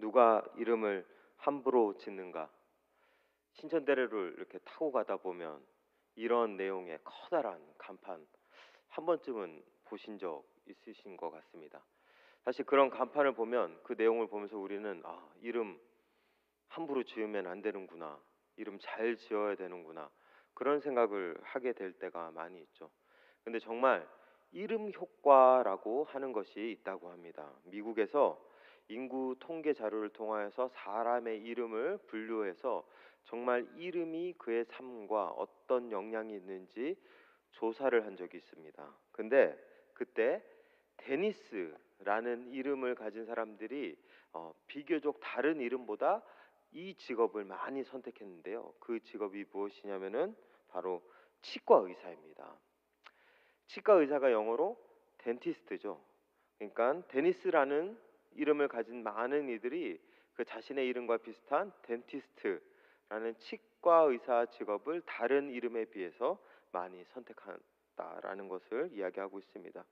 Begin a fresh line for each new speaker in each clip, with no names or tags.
누가 이름을 함부로 짓는가? 신천대로를 이렇게 타고 가다 보면 이런 내용의 커다란 간판 한 번쯤은 보신 적 있으신 것 같습니다. 사실 그런 간판을 보면 그 내용을 보면서 우리는 이름 함부로 지으면 안 되는구나. 이름 잘 지어야 되는구나. 그런 생각을 하게 될 때가 많이 있죠. 근데 정말 이름 효과라고 하는 것이 있다고 합니다. 미국에서 인구 통계 자료를 통하여서 사람의 이름을 분류해서 정말 이름이 그의 삶과 어떤 영향이 있는지 조사를 한 적이 있습니다. 근데 그때 데니스라는 이름을 가진 사람들이 비교적 다른 이름보다 이 직업을 많이 선택했는데요. 그 직업이 무엇이냐면은 바로 치과 의사입니다. 치과 의사가 영어로 덴티스트죠. 그러니까 데니스라는 이름을 가진 많은 이들이 그 자신의 이름과 비슷한 덴티스트라는 치과 의사 직업을 다른 이름에 비해서 많이 선택한다라는 것을 이야기하고 있습니다.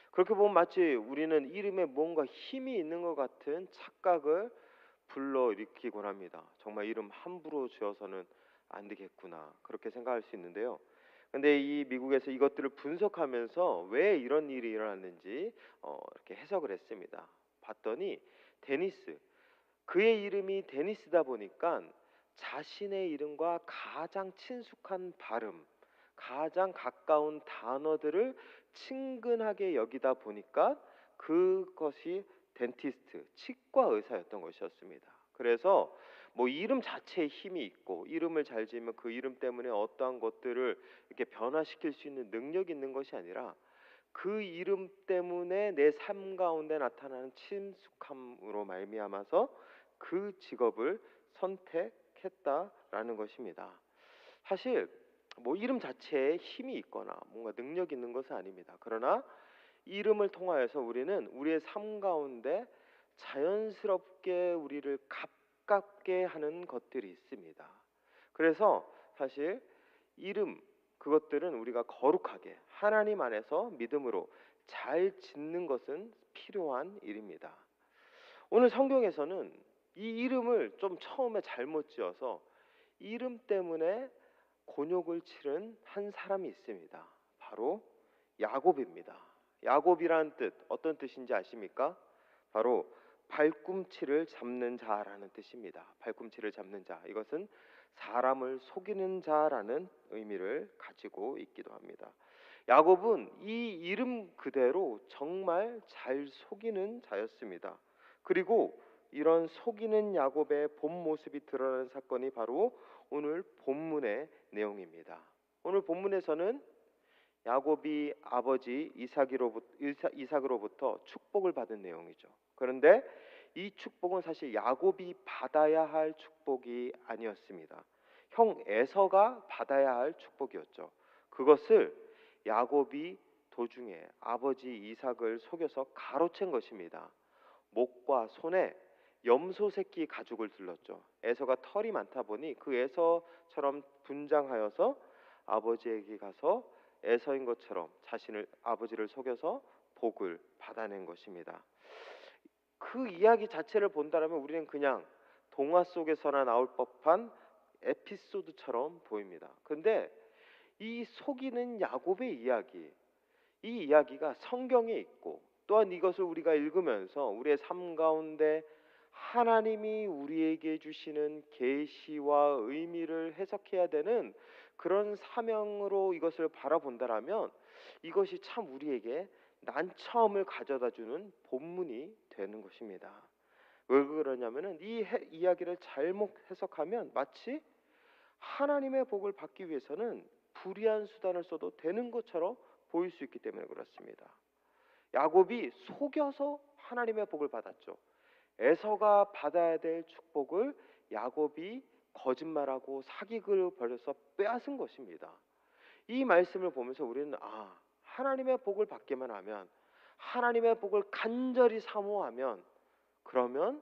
그렇게 보면 마치 우리는 이름에 뭔가 힘이 있는 것 같은 착각을 불러일으키곤 합니다. 정말 이름 함부로 지어서는 안 되겠구나 그렇게 생각할 수 있는데요. 근데 이 미국에서 이것들을 분석하면서 왜 이런 일이 일어났는지 이렇게 해석을 했습니다. 봤더니 데니스, 그의 이름이 데니스다 보니까 자신의 이름과 가장 친숙한 발음, 가장 가까운 단어들을 친근하게 여기다 보니까 그것이 덴티스트, 치과 의사였던 것이었습니다. 그래서 뭐 이름 자체에 힘이 있고 이름을 잘 지으면 그 이름 때문에 어떠한 것들을 이렇게 변화시킬 수 있는 능력이 있는 것이 아니라 그 이름 때문에 내 삶 가운데 나타나는 친숙함으로 말미암아서 그 직업을 선택했다라는 것입니다. 사실 뭐 이름 자체에 힘이 있거나 뭔가 능력이 있는 것은 아닙니다. 그러나 이름을 통하여서 우리는 우리의 삶 가운데 자연스럽게 우리를 가깝게 하는 것들이 있습니다. 그래서 사실 이름 그것들은 우리가 거룩하게 하나님 안에서 믿음으로 잘 짓는 것은 필요한 일입니다. 오늘 성경에서는 이 이름을 좀 처음에 잘못 지어서 이름 때문에 곤욕을 치른 한 사람이 있습니다. 바로 야곱입니다. 야곱이란 뜻 어떤 뜻인지 아십니까? 바로 발꿈치를 잡는 자라는 뜻입니다. 발꿈치를 잡는 자. 이것은 사람을 속이는 자라는 의미를 가지고 있기도 합니다. 야곱은 이 이름 그대로 정말 잘 속이는 자였습니다. 그리고 이런 속이는 야곱의 본 모습이 드러나는 사건이 바로 오늘 본문의 내용입니다. 오늘 본문에서는 야곱이 아버지 이삭으로부터 축복을 받은 내용이죠. 그런데 이 축복은 사실 야곱이 받아야 할 축복이 아니었습니다. 형 에서가 받아야 할 축복이었죠. 그것을 야곱이 도중에 아버지 이삭을 속여서 가로챈 것입니다. 목과 손에 염소 새끼 가죽을 둘렀죠. 에서가 털이 많다 보니 그 에서처럼 분장하여서 아버지에게 가서 에서인 것처럼 자신을 아버지를 속여서 복을 받아낸 것입니다. 그 이야기 자체를 본다면 우리는 그냥 동화 속에서나 나올 법한 에피소드처럼 보입니다. 근데 이 속이는 야곱의 이야기, 이 이야기가 성경에 있고 또한 이것을 우리가 읽으면서 우리의 삶 가운데 하나님이 우리에게 주시는 계시와 의미를 해석해야 되는 그런 사명으로 이것을 바라본다라면 이것이 참 우리에게 난처함을 가져다주는 본문이 되는 것입니다. 왜 그러냐면은 이 이야기를 잘못 해석하면 마치 하나님의 복을 받기 위해서는 불의한 수단을 써도 되는 것처럼 보일 수 있기 때문에 그렇습니다. 야곱이 속여서 하나님의 복을 받았죠. 에서가 받아야 될 축복을 야곱이 거짓말하고 사기를 벌여서 빼앗은 것입니다. 이 말씀을 보면서 우리는 하나님의 복을 받기만 하면 하나님의 복을 간절히 사모하면 그러면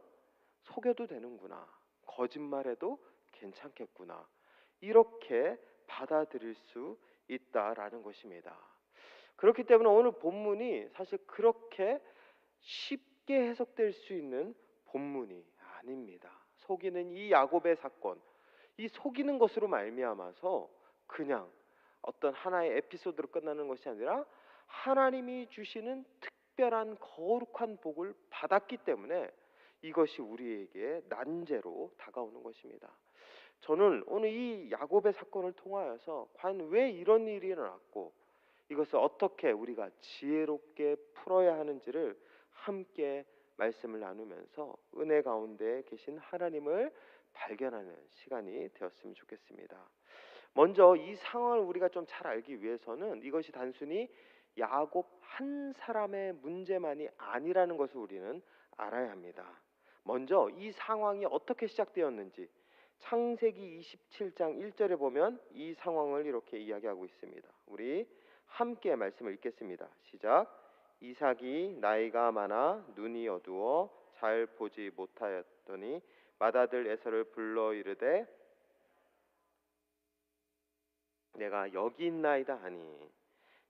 속여도 되는구나. 거짓말해도 괜찮겠구나. 이렇게 받아들일 수 있다라는 것입니다. 그렇기 때문에 오늘 본문이 사실 그렇게 쉽게 해석될 수 있는 본문이 아닙니다. 속이는 이 야곱의 사건, 이 속이는 것으로 말미암아서 그냥 어떤 하나의 에피소드로 끝나는 것이 아니라 하나님이 주시는 특별한 거룩한 복을 받았기 때문에 이것이 우리에게 난제로 다가오는 것입니다. 저는 오늘 이 야곱의 사건을 통하여서 과연 왜 이런 일이 일어났고 이것을 어떻게 우리가 지혜롭게 풀어야 하는지를 함께 말씀을 나누면서 은혜 가운데 계신 하나님을 발견하는 시간이 되었으면 좋겠습니다. 먼저 이 상황을 우리가 좀 잘 알기 위해서는 이것이 단순히 야곱 한 사람의 문제만이 아니라는 것을 우리는 알아야 합니다. 먼저 이 상황이 어떻게 시작되었는지 창세기 27장 1절에 보면 이 상황을 이렇게 이야기하고 있습니다. 우리 함께 말씀을 읽겠습니다. 시작. 이삭이 나이가 많아 눈이 어두워 잘 보지 못하였더니 맏아들 에서를 불러 이르되 내가 여기 있나이다 하니,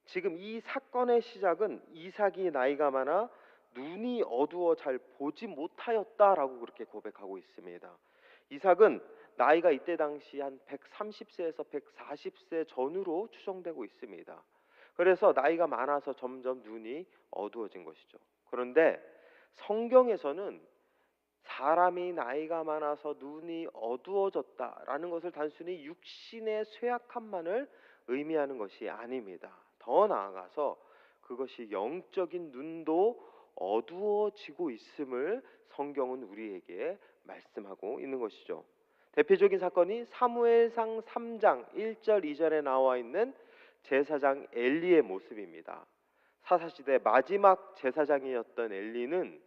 지금 이 사건의 시작은 이삭이 나이가 많아 눈이 어두워 잘 보지 못하였다라고 그렇게 고백하고 있습니다. 이삭은 나이가 이때 당시 한 130세에서 140세 전후로 추정되고 있습니다. 그래서 나이가 많아서 점점 눈이 어두워진 것이죠. 그런데 성경에서는 사람이 나이가 많아서 눈이 어두워졌다라는 것을 단순히 육신의 쇠약함만을 의미하는 것이 아닙니다. 더 나아가서 그것이 영적인 눈도 어두워지고 있음을 성경은 우리에게 말씀하고 있는 것이죠. 대표적인 사건이 사무엘상 3장 1절 2절에 나와 있는 제사장 엘리의 모습입니다. 사사시대 마지막 제사장이었던 엘리는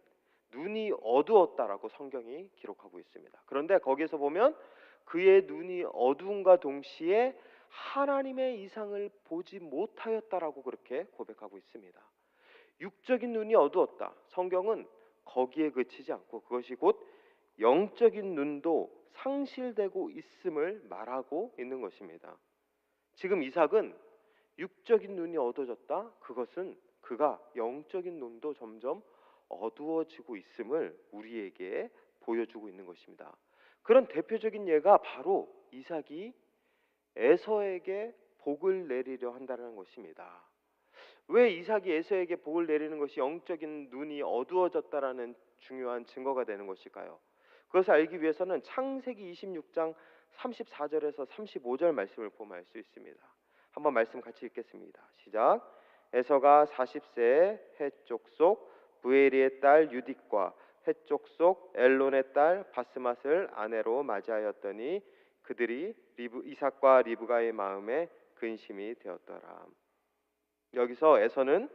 눈이 어두웠다라고 성경이 기록하고 있습니다. 그런데 거기에서 보면 그의 눈이 어두움과 동시에 하나님의 이상을 보지 못하였다라고 그렇게 고백하고 있습니다. 육적인 눈이 어두웠다. 성경은 거기에 그치지 않고 그것이 곧 영적인 눈도 상실되고 있음을 말하고 있는 것입니다. 지금 이삭은 육적인 눈이 어두워졌다. 그것은 그가 영적인 눈도 점점 어두워지고 있음을 우리에게 보여주고 있는 것입니다. 그런 대표적인 예가 바로 이삭이 에서에게 복을 내리려 한다는 것입니다. 왜 이삭이 에서에게 복을 내리는 것이 영적인 눈이 어두워졌다라는 중요한 증거가 되는 것일까요? 그것을 알기 위해서는 창세기 26장 34절에서 35절 말씀을 보면 알 수 있습니다. 한번 말씀 같이 읽겠습니다. 시작. 에서가 40세에 해족속 부에리의 딸 유딕과 해족속 엘론의 딸 바스맛을 아내로 맞이하였더니 그들이 이삭과 리브가의 마음에 근심이 되었더라. 여기서 에서는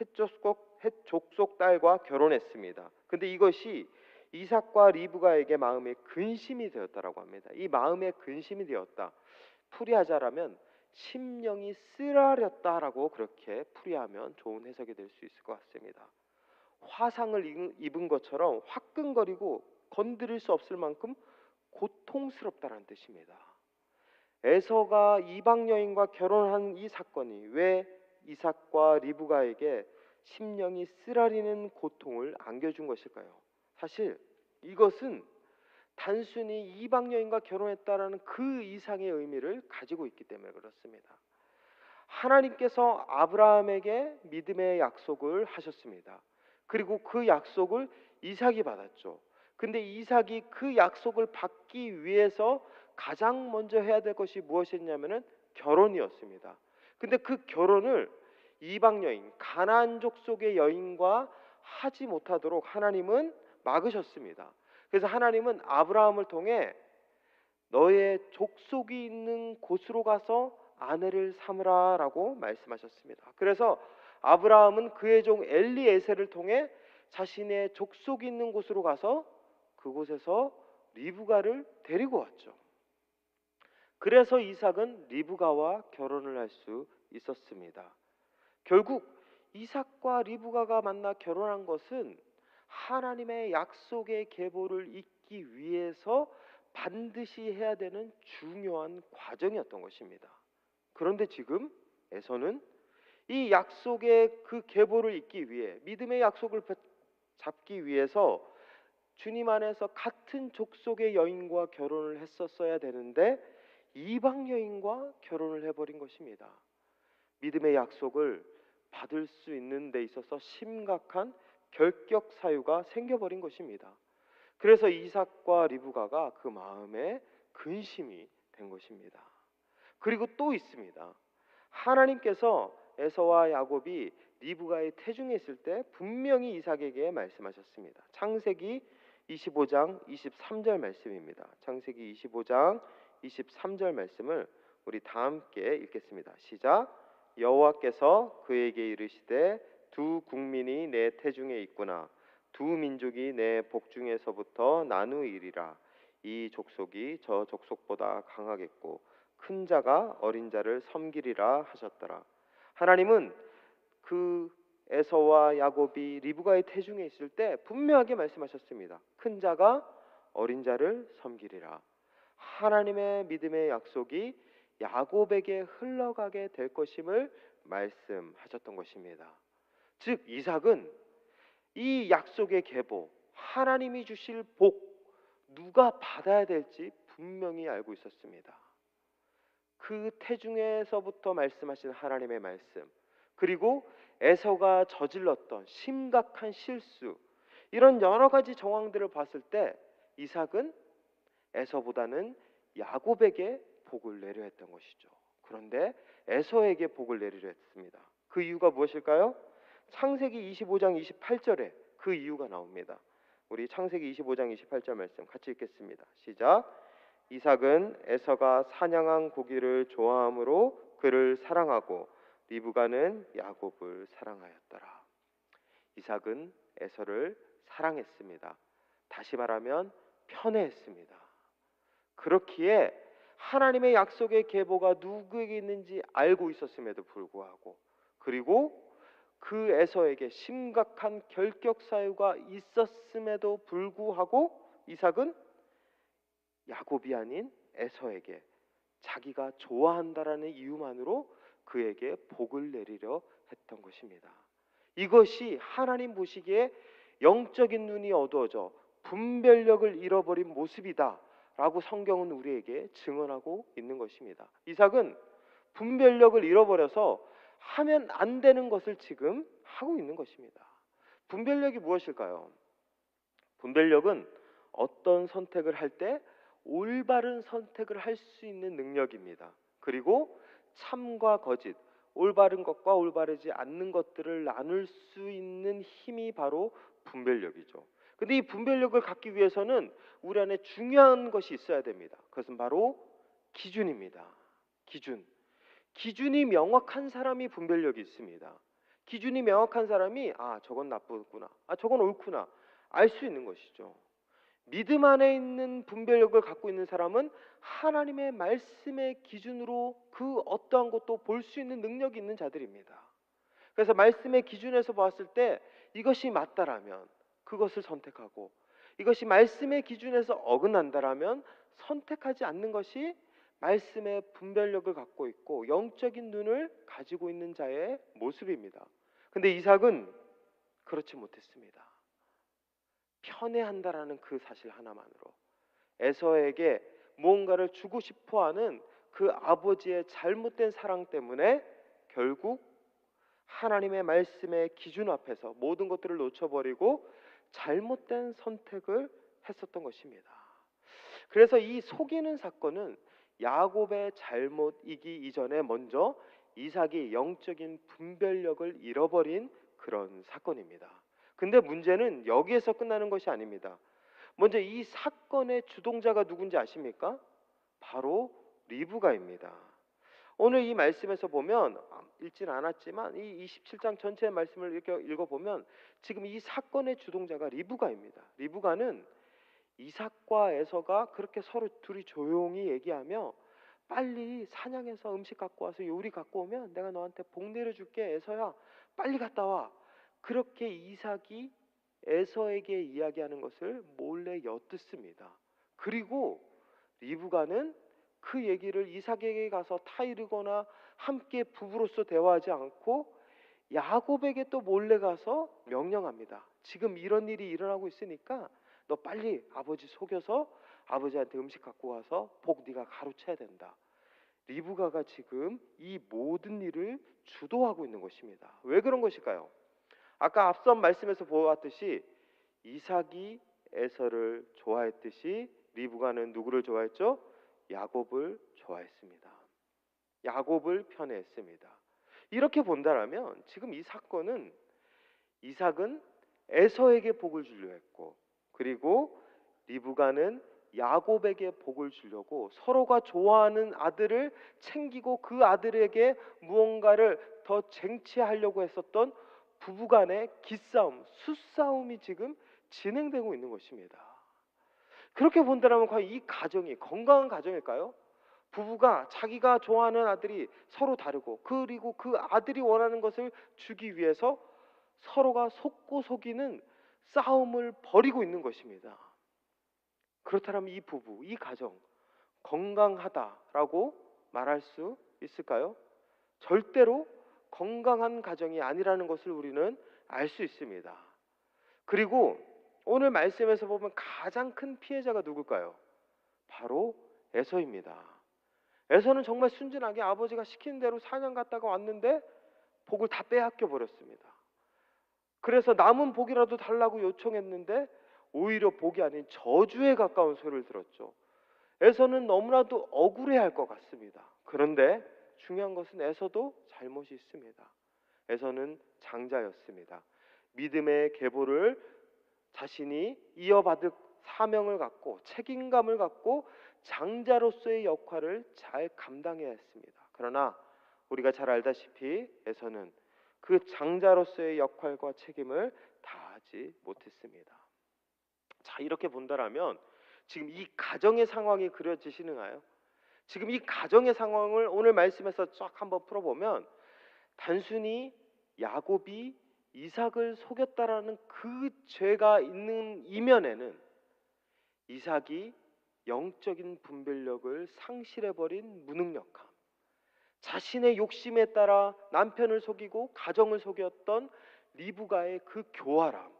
해족속 딸과 결혼했습니다. 근데 이것이 이삭과 리브가에게 마음에 근심이 되었다라고 합니다. 이 마음에 근심이 되었다. 풀이하자라면 심령이 쓰라렸다라고 그렇게 풀이하면 좋은 해석이 될 수 있을 것 같습니다. 화상을 입은 것처럼 화끈거리고 건드릴 수 없을 만큼 고통스럽다는 뜻입니다. 에서가 이방 여인과 결혼한 이 사건이 왜 이삭과 리브가에게 심령이 쓰라리는 고통을 안겨준 것일까요? 사실 이것은 단순히 이방 여인과 결혼했다라는 그 이상의 의미를 가지고 있기 때문에 그렇습니다. 하나님께서 아브라함에게 믿음의 약속을 하셨습니다. 그리고 그 약속을 이삭이 받았죠. 근데 이삭이 그 약속을 받기 위해서 가장 먼저 해야 될 것이 무엇이었냐면은 결혼이었습니다. 근데 그 결혼을 이방 여인, 가나안 족속의 여인과 하지 못하도록 하나님은 막으셨습니다. 그래서 하나님은 아브라함을 통해 너의 족속이 있는 곳으로 가서 아내를 삼으라라고 말씀하셨습니다. 그래서 아브라함은 그의 종 엘리에셀을 통해 자신의 족속이 있는 곳으로 가서 그곳에서 리브가를 데리고 왔죠. 그래서 이삭은 리브가와 결혼을 할 수 있었습니다. 결국 이삭과 리브가가 만나 결혼한 것은 하나님의 약속의 계보를 잇기 위해서 반드시 해야 되는 중요한 과정이었던 것입니다. 그런데 지금 에서는 이 약속의 그 계보를 잇기 위해 믿음의 약속을 잡기 위해서 주님 안에서 같은 족속의 여인과 결혼을 했었어야 되는데 이방 여인과 결혼을 해버린 것입니다. 믿음의 약속을 받을 수 있는 데 있어서 심각한 결격 사유가 생겨버린 것입니다. 그래서 이삭과 리브가가 그 마음에 근심이 된 것입니다. 그리고 또 있습니다. 하나님께서 에서와 야곱이 리브가의 태중에 있을 때 분명히 이삭에게 말씀하셨습니다. 창세기 25장 23절 말씀입니다. 창세기 25장 23절 말씀을 우리 다 함께 읽겠습니다. 시작. 여호와께서 그에게 이르시되 두 국민이 내 태중에 있구나. 두 민족이 내 복중에서부터 나누이리라. 이 족속이 저 족속보다 강하겠고 큰 자가 어린 자를 섬기리라 하셨더라. 하나님은 그 에서와 야곱이 리브가의 태중에 있을 때 분명하게 말씀하셨습니다. 큰 자가 어린 자를 섬기리라. 하나님의 믿음의 약속이 야곱에게 흘러가게 될 것임을 말씀하셨던 것입니다. 즉 이삭은 이 약속의 계보, 하나님이 주실 복, 누가 받아야 될지 분명히 알고 있었습니다. 그 태중에서부터 말씀하신 하나님의 말씀, 그리고 에서가 저질렀던 심각한 실수, 이런 여러 가지 정황들을 봤을 때 이삭은 에서보다는 야곱에게 복을 내려 했던 것이죠. 그런데 에서에게 복을 내리려 했습니다. 그 이유가 무엇일까요? 창세기 25장 28절에 그 이유가 나옵니다. 우리 창세기 25장 28절 말씀 같이 읽겠습니다. 시작. 이삭은 에서가 사냥한 고기를 좋아함으로 그를 사랑하고 리브가는 야곱을 사랑하였더라. 이삭은 에서를 사랑했습니다. 다시 말하면 편애했습니다. 그렇기에 하나님의 약속의 계보가 누구에게 있는지 알고 있었음에도 불구하고, 그리고 그 에서에게 심각한 결격 사유가 있었음에도 불구하고 이삭은 야곱이 아닌 에서에게 자기가 좋아한다라는 이유만으로 그에게 복을 내리려 했던 것입니다. 이것이 하나님 보시기에 영적인 눈이 어두워져 분별력을 잃어버린 모습이다 라고 성경은 우리에게 증언하고 있는 것입니다. 이삭은 분별력을 잃어버려서 하면 안 되는 것을 지금 하고 있는 것입니다. 분별력이 무엇일까요? 분별력은 어떤 선택을 할 때 올바른 선택을 할 수 있는 능력입니다. 그리고 참과 거짓, 올바른 것과 올바르지 않는 것들을 나눌 수 있는 힘이 바로 분별력이죠. 근데 이 분별력을 갖기 위해서는 우리 안에 중요한 것이 있어야 됩니다. 그것은 바로 기준입니다. 기준이 명확한 사람이 분별력이 있습니다. 기준이 명확한 사람이 저건 나쁘구나, 저건 옳구나 알 수 있는 것이죠. 믿음 안에 있는 분별력을 갖고 있는 사람은 하나님의 말씀의 기준으로 그 어떠한 것도 볼 수 있는 능력이 있는 자들입니다. 그래서 말씀의 기준에서 봤을 때 이것이 맞다라면 그것을 선택하고, 이것이 말씀의 기준에서 어긋난다라면 선택하지 않는 것이 말씀의 분별력을 갖고 있고 영적인 눈을 가지고 있는 자의 모습입니다. 근데 이삭은 그렇지 못했습니다. 편애한다라는 그 사실 하나만으로 에서에게 무언가를 주고 싶어하는 그 아버지의 잘못된 사랑 때문에 결국 하나님의 말씀의 기준 앞에서 모든 것들을 놓쳐버리고 잘못된 선택을 했었던 것입니다. 그래서 이 속이는 사건은 야곱의 잘못이기 이전에 먼저 이삭이 영적인 분별력을 잃어버린 그런 사건입니다. 근데 문제는 여기에서 끝나는 것이 아닙니다. 먼저 이 사건의 주동자가 누군지 아십니까? 바로 리브가입니다. 오늘 이 말씀에서 보면 읽지는 않았지만 이 27장 전체의 말씀을 읽어보면 지금 이 사건의 주동자가 리브가입니다. 리브가는 이삭과 에서가 그렇게 서로 둘이 조용히 얘기하며 빨리 사냥해서 음식 갖고 와서 요리 갖고 오면 내가 너한테 복 내려줄게 에서야, 빨리 갔다 와. 그렇게 이삭이 에서에게 이야기하는 것을 몰래 엿듣습니다. 그리고 리브가는 그 얘기를 이삭에게 가서 타이르거나 함께 부부로서 대화하지 않고 야곱에게 또 몰래 가서 명령합니다. 지금 이런 일이 일어나고 있으니까 너 빨리 아버지 속여서 아버지한테 음식 갖고 와서 복 네가 가로채야 된다. 리브가가 지금 이 모든 일을 주도하고 있는 것입니다. 왜 그런 것일까요? 아까 앞선 말씀에서 보았듯이 이삭이 에서를 좋아했듯이 리브가는 누구를 좋아했죠? 야곱을 좋아했습니다. 야곱을 편애했습니다. 이렇게 본다라면 지금 이 사건은 이삭은 에서에게 복을 주려 했고, 그리고 리브가는 야곱에게 복을 주려고 서로가 좋아하는 아들을 챙기고 그 아들에게 무언가를 더 쟁취하려고 했었던 부부간의 기싸움, 수싸움이 지금 진행되고 있는 것입니다. 그렇게 본다면 과연 이 가정이 건강한 가정일까요? 부부가 자기가 좋아하는 아들이 서로 다르고, 그리고 그 아들이 원하는 것을 주기 위해서 서로가 속고 속이는 싸움을 벌이고 있는 것입니다. 그렇다면 이 부부, 이 가정 건강하다라고 말할 수 있을까요? 절대로 건강한 가정이 아니라는 것을 우리는 알 수 있습니다. 그리고 오늘 말씀에서 보면 가장 큰 피해자가 누굴까요? 바로 에서입니다. 에서는 정말 순진하게 아버지가 시키는 대로 사냥 갔다가 왔는데 복을 다 빼앗겨 버렸습니다. 그래서 남은 복이라도 달라고 요청했는데 오히려 복이 아닌 저주에 가까운 소리를 들었죠. 에서는 너무나도 억울해할 것 같습니다. 그런데 중요한 것은 에서도 잘못이 있습니다. 에서는 장자였습니다. 믿음의 계보를 자신이 이어받을 사명을 갖고 책임감을 갖고 장자로서의 역할을 잘 감당해야 했습니다. 그러나 우리가 잘 알다시피 에서는 그 장자로서의 역할과 책임을 다하지 못했습니다. 자, 이렇게 본다라면 지금 이 가정의 상황이 그려지시나요? 지금 이 가정의 상황을 오늘 말씀에서 쫙 한번 풀어보면 단순히 야곱이 이삭을 속였다라는 그 죄가 있는 이면에는 이삭이 영적인 분별력을 상실해버린 무능력함, 자신의 욕심에 따라 남편을 속이고 가정을 속였던 리브가의 그 교활함,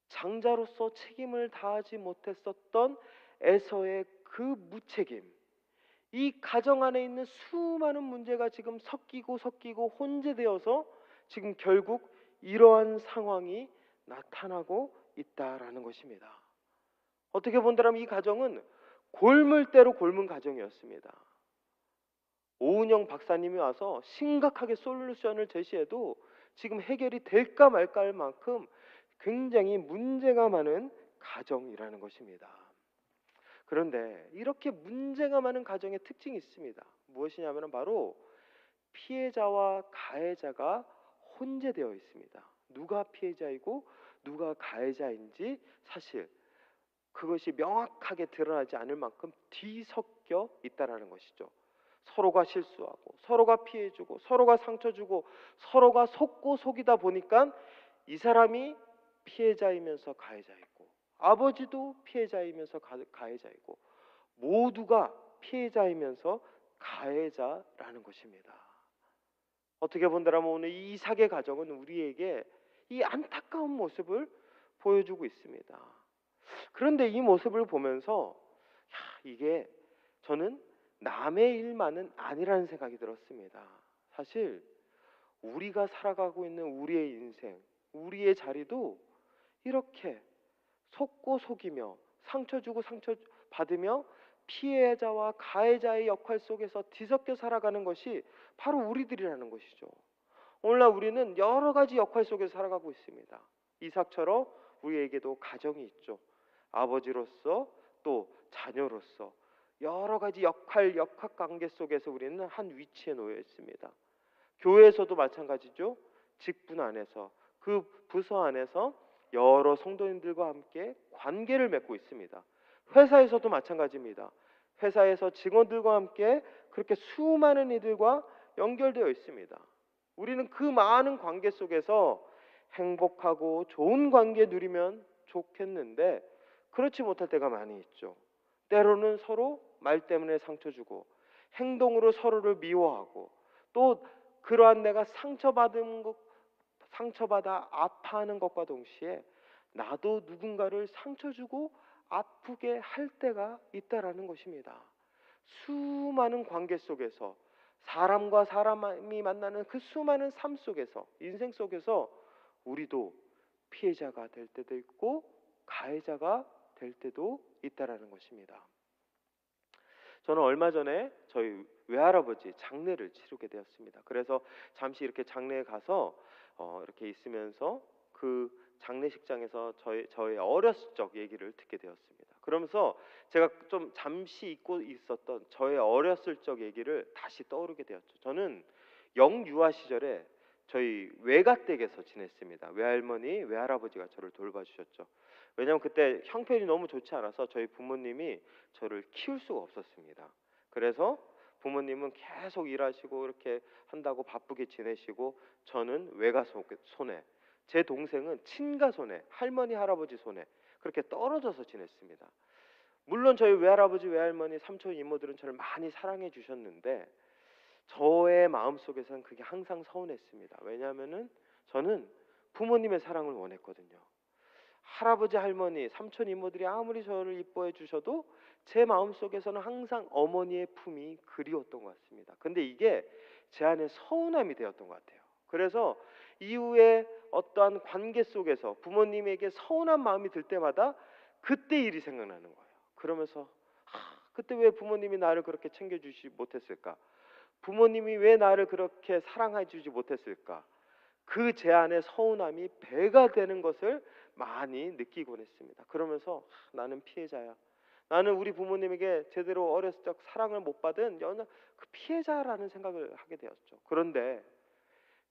장자로서 책임을 다하지 못했었던 에서의 그 무책임, 이 가정 안에 있는 수많은 문제가 지금 섞이고 혼재되어서 지금 결국 이러한 상황이 나타나고 있다라는 것입니다. 어떻게 본다면 이 가정은 골물대로 골문 가정이었습니다. 오은영 박사님이 와서 심각하게 솔루션을 제시해도 지금 해결이 될까 말까 할 만큼 굉장히 문제가 많은 가정이라는 것입니다. 그런데 이렇게 문제가 많은 가정의 특징이 있습니다. 무엇이냐면 바로 피해자와 가해자가 혼재되어 있습니다. 누가 피해자이고 누가 가해자인지 사실 그것이 명확하게 드러나지 않을 만큼 뒤섞여 있다라는 것이죠. 서로가 실수하고 서로가 피해주고 서로가 상처주고 서로가 속고 속이다 보니까 이 사람이 피해자이면서 가해자이고 아버지도 피해자이면서 가해자이고 모두가 피해자이면서 가해자라는 것입니다. 어떻게 본다면 오늘 이 이삭의 가정은 우리에게 이 안타까운 모습을 보여주고 있습니다. 그런데 이 모습을 보면서 이게 저는 남의 일만은 아니라는 생각이 들었습니다. 사실 우리가 살아가고 있는 우리의 인생, 우리의 자리도 이렇게 속고 속이며 상처 주고 상처 받으며 피해자와 가해자의 역할 속에서 뒤섞여 살아가는 것이 바로 우리들이라는 것이죠. 오늘날 우리는 여러 가지 역할 속에서 살아가고 있습니다. 이삭처럼 우리에게도 가정이 있죠. 아버지로서 또 자녀로서 여러 가지 역학 관계 속에서 우리는 한 위치에 놓여 있습니다. 교회에서도 마찬가지죠. 직분 안에서 그 부서 안에서 여러 성도님들과 함께 관계를 맺고 있습니다. 회사에서도 마찬가지입니다. 회사에서 직원들과 함께 그렇게 수많은 이들과 연결되어 있습니다. 우리는 그 많은 관계 속에서 행복하고 좋은 관계 누리면 좋겠는데 그렇지 못할 때가 많이 있죠. 때로는 서로 말 때문에 상처 주고 행동으로 서로를 미워하고 또 그러한 내가 상처받아 아파하는 것과 동시에 나도 누군가를 상처 주고 아프게 할 때가 있다라는 것입니다. 수많은 관계 속에서, 사람과 사람이 만나는 그 수많은 삶 속에서, 인생 속에서 우리도 피해자가 될 때도 있고 가해자가 될 때도 있다라는 것입니다. 저는 얼마 전에 저희 외할아버지 장례를 치르게 되었습니다. 그래서 잠시 이렇게 장례에 가서 이렇게 있으면서 그 장례식장에서 저의 어렸을 적 얘기를 듣게 되었습니다. 그러면서 제가 좀 잠시 잊고 있었던 저의 어렸을 적 얘기를 다시 떠오르게 되었죠. 저는 영유아 시절에 저희 외가댁에서 지냈습니다. 외할머니, 외할아버지가 저를 돌봐주셨죠. 왜냐하면 그때 형편이 너무 좋지 않아서 저희 부모님이 저를 키울 수가 없었습니다. 그래서 부모님은 계속 일하시고 이렇게 한다고 바쁘게 지내시고, 저는 외가 손에, 제 동생은 친가 손에, 할머니 할아버지 손에 그렇게 떨어져서 지냈습니다. 물론 저희 외할아버지 외할머니 삼촌 이모들은 저를 많이 사랑해 주셨는데 저의 마음속에서는 그게 항상 서운했습니다. 왜냐하면은 저는 부모님의 사랑을 원했거든요. 할아버지 할머니 삼촌 이모들이 아무리 저를 이뻐해 주셔도 제 마음속에서는 항상 어머니의 품이 그리웠던 것 같습니다. 근데 이게 제 안에 서운함이 되었던 것 같아요. 그래서 이후에 어떠한 관계 속에서 부모님에게 서운한 마음이 들 때마다 그때 일이 생각나는 거예요. 그러면서 그때 왜 부모님이 나를 그렇게 챙겨주지 못했을까? 부모님이 왜 나를 그렇게 사랑해 주지 못했을까? 그 제 안에 서운함이 배가 되는 것을 많이 느끼곤 했습니다. 그러면서 나는 피해자야. 나는 우리 부모님에게 제대로 어렸을 적 사랑을 못 받은 그 피해자라는 생각을 하게 되었죠. 그런데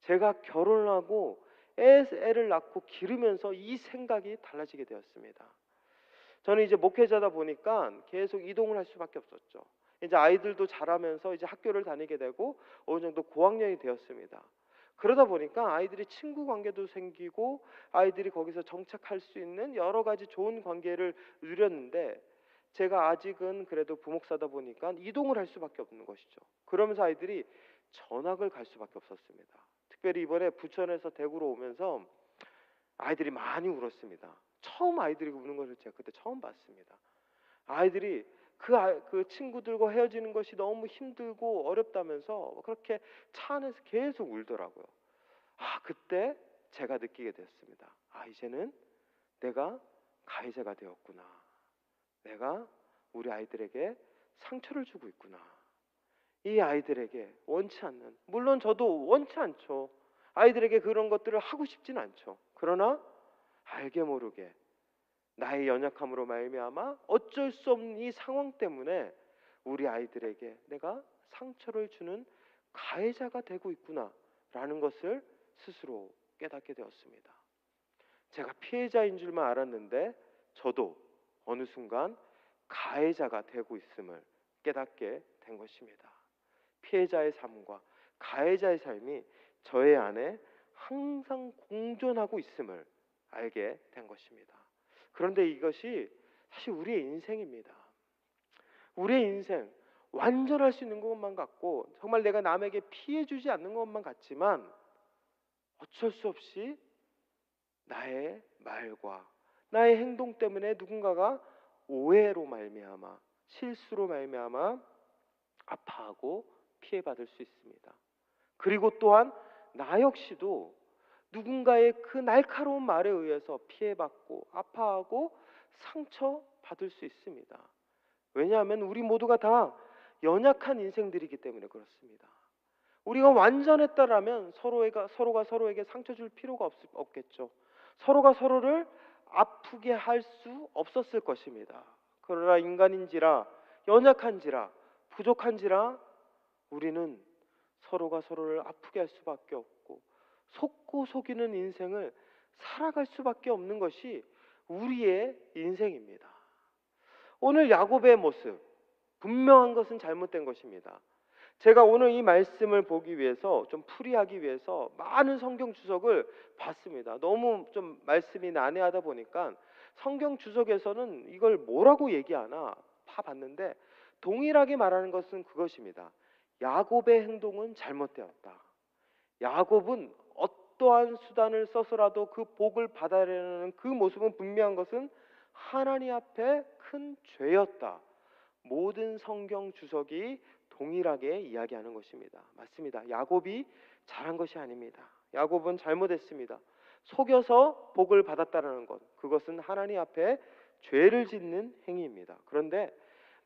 제가 결혼하고 애를 낳고 기르면서 이 생각이 달라지게 되었습니다. 저는 이제 목회자다 보니까 계속 이동을 할 수밖에 없었죠. 이제 아이들도 자라면서 이제 학교를 다니게 되고 어느 정도 고학년이 되었습니다. 그러다 보니까 아이들이 친구 관계도 생기고 아이들이 거기서 정착할 수 있는 여러 가지 좋은 관계를 누렸는데, 제가 아직은 그래도 부목사다 보니까 이동을 할 수밖에 없는 것이죠. 그러면서 아이들이 전학을 갈 수밖에 없었습니다. 특별히 이번에 부천에서 대구로 오면서 아이들이 많이 울었습니다. 처음 아이들이 우는 것을 제가 그때 처음 봤습니다. 아이들이 그 친구들과 헤어지는 것이 너무 힘들고 어렵다면서 그렇게 차 안에서 계속 울더라고요. 그때 제가 느끼게 됐습니다. 이제는 내가 가해자가 되었구나. 내가 우리 아이들에게 상처를 주고 있구나. 이 아이들에게 원치 않는, 물론 저도 원치 않죠. 아이들에게 그런 것들을 하고 싶진 않죠. 그러나 알게 모르게 나의 연약함으로 말미암아 어쩔 수 없는 이 상황 때문에 우리 아이들에게 내가 상처를 주는 가해자가 되고 있구나라는 것을 스스로 깨닫게 되었습니다. 제가 피해자인 줄만 알았는데 저도 어느 순간 가해자가 되고 있음을 깨닫게 된 것입니다. 피해자의 삶과 가해자의 삶이 저의 안에 항상 공존하고 있음을 알게 된 것입니다. 그런데 이것이 사실 우리의 인생입니다. 우리의 인생, 완전할 수 있는 것만 같고 정말 내가 남에게 피해 주지 않는 것만 같지만 어쩔 수 없이 나의 말과 나의 행동 때문에 누군가가 오해로 말미암아, 실수로 말미암아 아파하고 피해받을 수 있습니다. 그리고 또한 나 역시도 누군가의 그 날카로운 말에 의해서 피해받고 아파하고 상처받을 수 있습니다. 왜냐하면 우리 모두가 다 연약한 인생들이기 때문에 그렇습니다. 우리가 완전했다라면 서로가 서로에게 상처 줄 필요가 없겠죠. 서로가 서로를 아프게 할 수 없었을 것입니다. 그러나 인간인지라, 연약한지라, 부족한지라 우리는 서로가 서로를 아프게 할 수밖에 없고 속고 속이는 인생을 살아갈 수밖에 없는 것이 우리의 인생입니다. 오늘 야곱의 모습, 분명한 것은 잘못된 것입니다. 제가 오늘 이 말씀을 보기 위해서, 좀 풀이하기 위해서 많은 성경 주석을 봤습니다. 너무 좀 말씀이 난해하다 보니까 성경 주석에서는 이걸 뭐라고 얘기하나 봤는데 동일하게 말하는 것은 그것입니다. 야곱의 행동은 잘못되었다. 야곱은 어떠한 수단을 써서라도 그 복을 받아내는 그 모습은 분명한 것은 하나님 앞에 큰 죄였다. 모든 성경 주석이 동일하게 이야기하는 것입니다. 맞습니다. 야곱이 잘한 것이 아닙니다. 야곱은 잘못했습니다. 속여서 복을 받았다는 것, 그것은 하나님 앞에 죄를 짓는 행위입니다. 그런데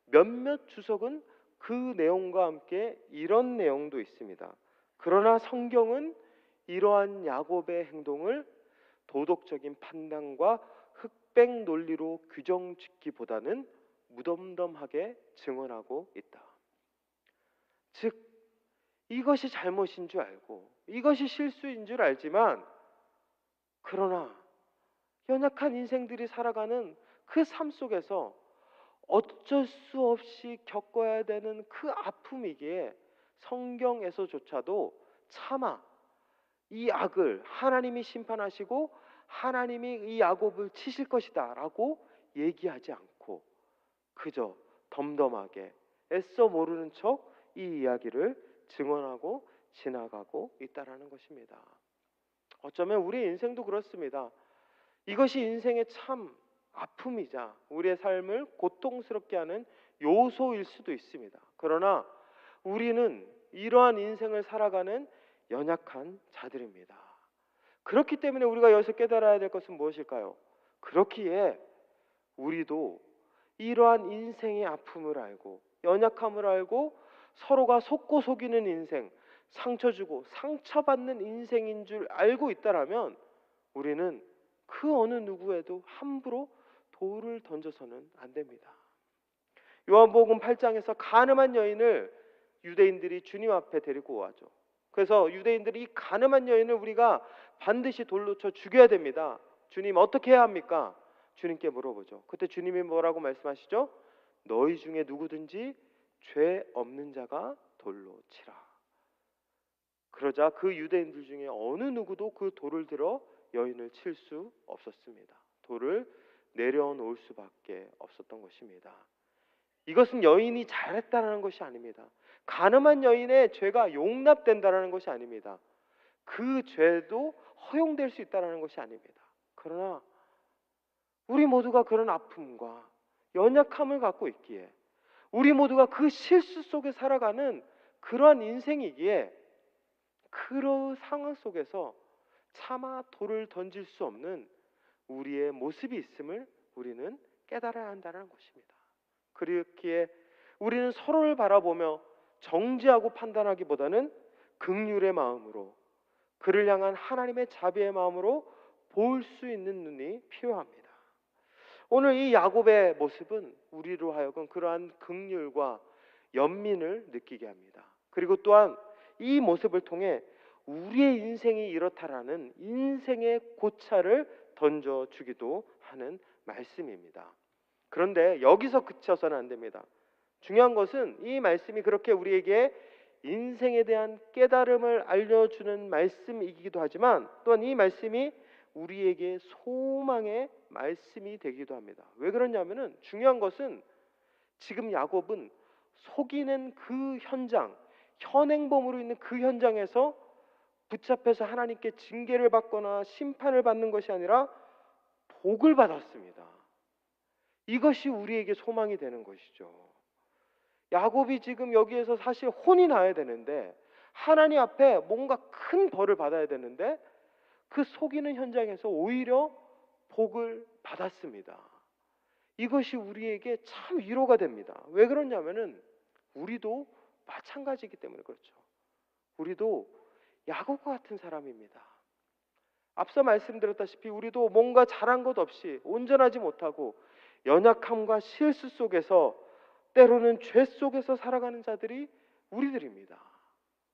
몇몇 주석은 그 내용과 함께 이런 내용도 있습니다. 그러나 성경은 이러한 야곱의 행동을 도덕적인 판단과 흑백 논리로 규정짓기보다는 무덤덤하게 증언하고 있다. 즉, 이것이 잘못인 줄 알고 이것이 실수인 줄 알지만, 그러나 연약한 인생들이 살아가는 그 삶 속에서 어쩔 수 없이 겪어야 되는 그 아픔이기에 성경에서조차도 차마 이 악을 하나님이 심판하시고 하나님이 이 야곱을 치실 것이다 라고 얘기하지 않고 그저 덤덤하게 애써 모르는 척 이 이야기를 증언하고 지나가고 있다라는 것입니다. 어쩌면 우리 인생도 그렇습니다. 이것이 인생의 참 아픔이자 우리의 삶을 고통스럽게 하는 요소일 수도 있습니다. 그러나 우리는 이러한 인생을 살아가는 연약한 자들입니다. 그렇기 때문에 우리가 여기서 깨달아야 될 것은 무엇일까요? 그렇기에 우리도 이러한 인생의 아픔을 알고 연약함을 알고 서로가 속고 속이는 인생, 상처 주고 상처받는 인생인 줄 알고 있다라면 우리는 그 어느 누구에도 함부로 돌을 던져서는 안 됩니다. 요한복음 8장에서 가늠한 여인을 유대인들이 주님 앞에 데리고 와죠. 그래서 유대인들이 이 가늠한 여인을 우리가 반드시 돌로 쳐 죽여야 됩니다. 주님, 어떻게 해야 합니까? 주님께 물어보죠. 그때 주님이 뭐라고 말씀하시죠? 너희 중에 누구든지 죄 없는 자가 돌로 치라. 그러자 그 유대인들 중에 어느 누구도 그 돌을 들어 여인을 칠 수 없었습니다. 돌을 내려놓을 수밖에 없었던 것입니다. 이것은 여인이 잘했다는 것이 아닙니다. 가늠한 여인의 죄가 용납된다는 것이 아닙니다. 그 죄도 허용될 수 있다는 것이 아닙니다. 그러나 우리 모두가 그런 아픔과 연약함을 갖고 있기에, 우리 모두가 그 실수 속에 살아가는 그러한 인생이기에, 그런 상황 속에서 차마 돌을 던질 수 없는 우리의 모습이 있음을 우리는 깨달아야 한다는 것입니다. 그렇기에 우리는 서로를 바라보며 정죄하고 판단하기보다는 긍휼의 마음으로, 그를 향한 하나님의 자비의 마음으로 볼 수 있는 눈이 필요합니다. 오늘 이 야곱의 모습은 우리로 하여금 그러한 긍휼과 연민을 느끼게 합니다. 그리고 또한 이 모습을 통해 우리의 인생이 이렇다라는 인생의 고찰을 던져주기도 하는 말씀입니다. 그런데 여기서 그쳐서는 안 됩니다. 중요한 것은 이 말씀이 그렇게 우리에게 인생에 대한 깨달음을 알려주는 말씀이기도 하지만, 또한 이 말씀이 우리에게 소망의 말씀이 되기도 합니다. 왜 그러냐면은, 중요한 것은 지금 야곱은 속이는 그 현장, 현행범으로 있는 그 현장에서 붙잡혀서 하나님께 징계를 받거나 심판을 받는 것이 아니라 복을 받았습니다. 이것이 우리에게 소망이 되는 것이죠. 야곱이 지금 여기에서 사실 혼이 나야 되는데, 하나님 앞에 뭔가 큰 벌을 받아야 되는데, 그 속이는 현장에서 오히려 복을 받았습니다. 이것이 우리에게 참 위로가 됩니다. 왜 그러냐면은 우리도 마찬가지이기 때문에 그렇죠. 우리도 야곱과 같은 사람입니다. 앞서 말씀드렸다시피 우리도 뭔가 잘한 것 없이 온전하지 못하고 연약함과 실수 속에서, 때로는 죄 속에서 살아가는 자들이 우리들입니다.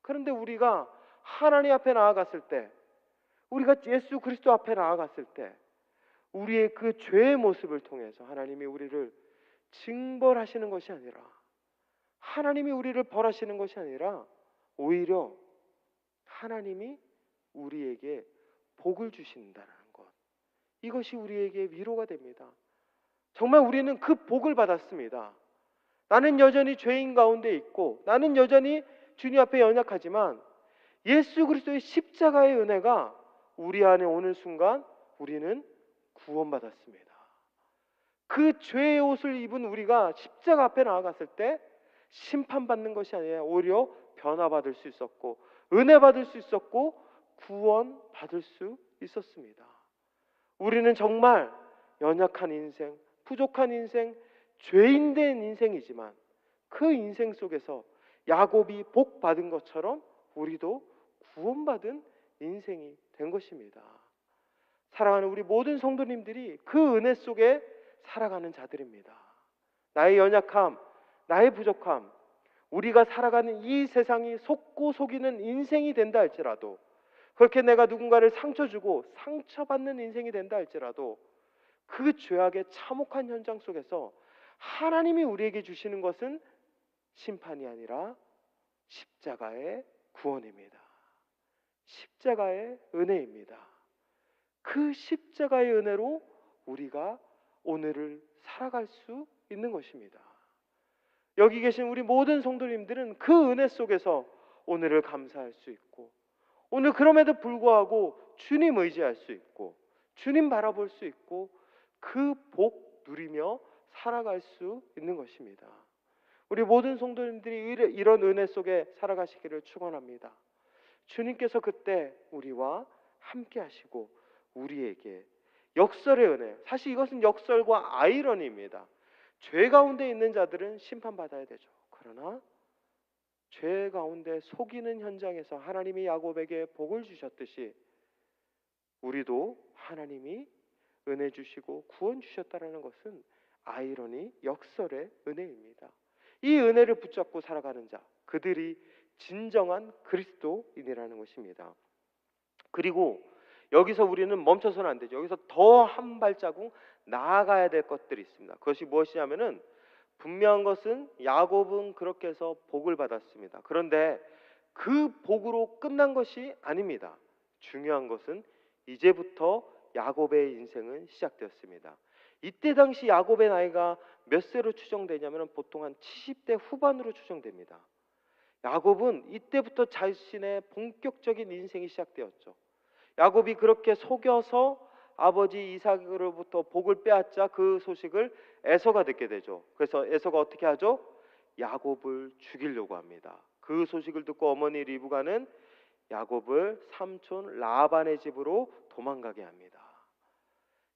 그런데 우리가 하나님 앞에 나아갔을 때, 우리가 예수 그리스도 앞에 나아갔을 때, 우리의 그 죄의 모습을 통해서 하나님이 우리를 징벌하시는 것이 아니라, 하나님이 우리를 벌하시는 것이 아니라 오히려 하나님이 우리에게 복을 주신다는 것, 이것이 우리에게 위로가 됩니다. 정말 우리는 그 복을 받았습니다. 나는 여전히 죄인 가운데 있고, 나는 여전히 주님 앞에 연약하지만 예수 그리스도의 십자가의 은혜가 우리 안에 오는 순간 우리는 구원받았습니다. 그 죄의 옷을 입은 우리가 십자가 앞에 나아갔을 때 심판받는 것이 아니라 오히려 변화받을 수 있었고, 은혜 받을 수 있었고, 구원받을 수 있었습니다. 우리는 정말 연약한 인생, 부족한 인생, 죄인된 인생이지만 그 인생 속에서 야곱이 복 받은 것처럼 우리도 구원받은 인생이 된 것입니다. 사랑하는 우리 모든 성도님들이 그 은혜 속에 살아가는 자들입니다. 나의 연약함, 나의 부족함, 우리가 살아가는 이 세상이 속고 속이는 인생이 된다 할지라도, 그렇게 내가 누군가를 상처 주고 상처받는 인생이 된다 할지라도, 그 죄악의 참혹한 현장 속에서 하나님이 우리에게 주시는 것은 심판이 아니라 십자가의 구원입니다. 십자가의 은혜입니다. 그 십자가의 은혜로 우리가 오늘을 살아갈 수 있는 것입니다. 여기 계신 우리 모든 성도님들은 그 은혜 속에서 오늘을 감사할 수 있고, 오늘 그럼에도 불구하고 주님 의지할 수 있고, 주님 바라볼 수 있고, 그 복 누리며 살아갈 수 있는 것입니다. 우리 모든 성도님들이 이런 은혜 속에 살아가시기를 축원합니다. 주님께서 그때 우리와 함께 하시고 우리에게 역설의 은혜, 사실 이것은 역설과 아이러니입니다. 죄 가운데 있는 자들은 심판받아야 되죠. 그러나 죄 가운데 속이는 현장에서 하나님이 야곱에게 복을 주셨듯이 우리도 하나님이 은혜 주시고 구원 주셨다는 것은 아이러니, 역설의 은혜입니다. 이 은혜를 붙잡고 살아가는 자, 그들이 진정한 그리스도인이라는 것입니다. 그리고 여기서 우리는 멈춰서는 안 되죠. 여기서 더 한 발자국 나아가야 될 것들이 있습니다. 그것이 무엇이냐면은, 분명한 것은 야곱은 그렇게 해서 복을 받았습니다. 그런데 그 복으로 끝난 것이 아닙니다. 중요한 것은 이제부터 야곱의 인생은 시작되었습니다. 이때 당시 야곱의 나이가 몇 세로 추정되냐면 보통 한 70대 후반으로 추정됩니다. 야곱은 이때부터 자신의 본격적인 인생이 시작되었죠. 야곱이 그렇게 속여서 아버지 이삭으로부터 복을 빼앗자 그 소식을 에서가 듣게 되죠. 그래서 에서가 어떻게 하죠? 야곱을 죽이려고 합니다. 그 소식을 듣고 어머니 리브가는 야곱을 삼촌 라반의 집으로 도망가게 합니다.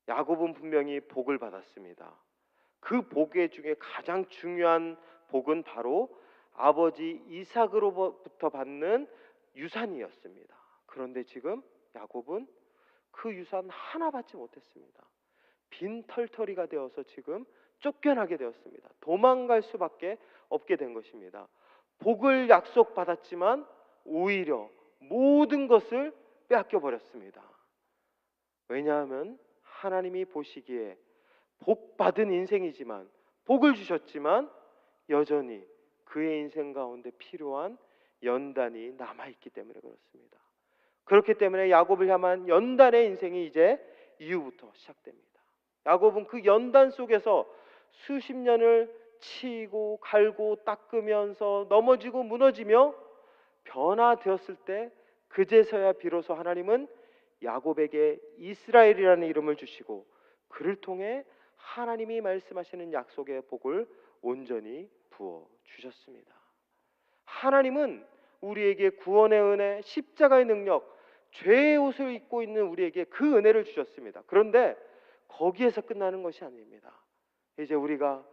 야곱은 분명히 복을 받았습니다. 그 복 중에 가장 중요한 복은 바로 아버지 이삭으로부터 받는 유산이었습니다. 그런데 지금 야곱은 그 유산 하나 받지 못했습니다. 빈털터리가 되어서 지금 쫓겨나게 되었습니다. 도망갈 수밖에 없게 된 것입니다. 복을 약속받았지만 오히려 모든 것을 빼앗겨 버렸습니다. 왜냐하면 하나님이 보시기에 복 받은 인생이지만, 복을 주셨지만 여전히 그의 인생 가운데 필요한 연단이 남아있기 때문에 그렇습니다. 그렇기 때문에 야곱을 향한 연단의 인생이 이제 이후부터 시작됩니다. 야곱은 그 연단 속에서 수십 년을 치고 갈고 닦으면서 넘어지고 무너지며 변화되었을 때, 그제서야 비로소 하나님은 야곱에게 이스라엘이라는 이름을 주시고 그를 통해 하나님이 말씀하시는 약속의 복을 온전히 부어 주셨습니다. 하나님은 우리에게 구원의 은혜, 십자가의 능력, 죄의 옷을 입고 있는 우리에게 그 은혜를 주셨습니다. 그런데 거기에서 끝나는 것이 아닙니다. 이제 우리가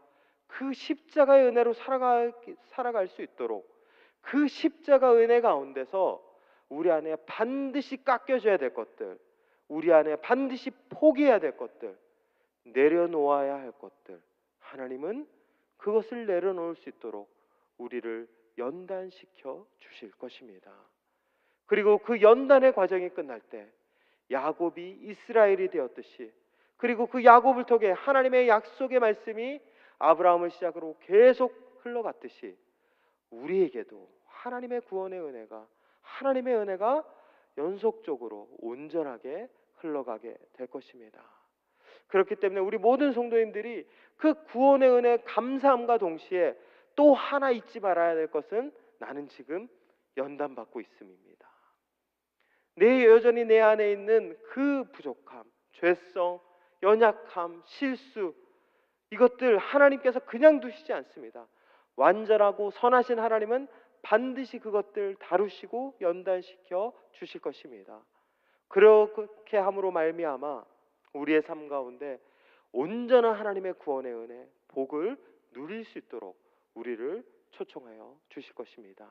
그 십자가의 은혜로 살아갈 수 있도록 그 십자가 은혜 가운데서 우리 안에 반드시 깎여져야 될 것들, 우리 안에 반드시 포기해야 될 것들, 내려놓아야 할 것들, 하나님은 그것을 내려놓을 수 있도록 우리를 연단시켜 주실 것입니다. 그리고 그 연단의 과정이 끝날 때 야곱이 이스라엘이 되었듯이, 그리고 그 야곱을 통해 하나님의 약속의 말씀이 아브라함을 시작으로 계속 흘러갔듯이 우리에게도 하나님의 구원의 은혜가, 하나님의 은혜가 연속적으로 온전하게 흘러가게 될 것입니다. 그렇기 때문에 우리 모든 성도님들이 그 구원의 은혜 감사함과 동시에 또 하나 잊지 말아야 될 것은 나는 지금 연단받고 있음입니다. 여전히 내 안에 있는 그 부족함, 죄성, 연약함, 실수, 이것들 하나님께서 그냥 두시지 않습니다. 완전하고 선하신 하나님은 반드시 그것들 다루시고 연단시켜 주실 것입니다. 그렇게 함으로 말미암아 우리의 삶 가운데 온전한 하나님의 구원의 은혜, 복을 누릴 수 있도록 우리를 초청하여 주실 것입니다.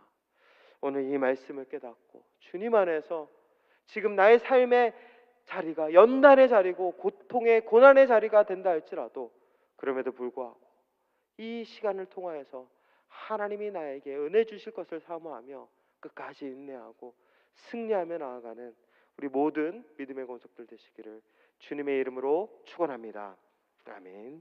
오늘 이 말씀을 깨닫고 주님 안에서 지금 나의 삶의 자리가 연단의 자리고 고통의 고난의 자리가 된다 할지라도 그럼에도 불구하고 이 시간을 통하여서 하나님이 나에게 은혜 주실 것을 사모하며 끝까지 인내하고 승리하며 나아가는 우리 모든 믿음의 권속들 되시기를 주님의 이름으로 축원합니다. 아멘.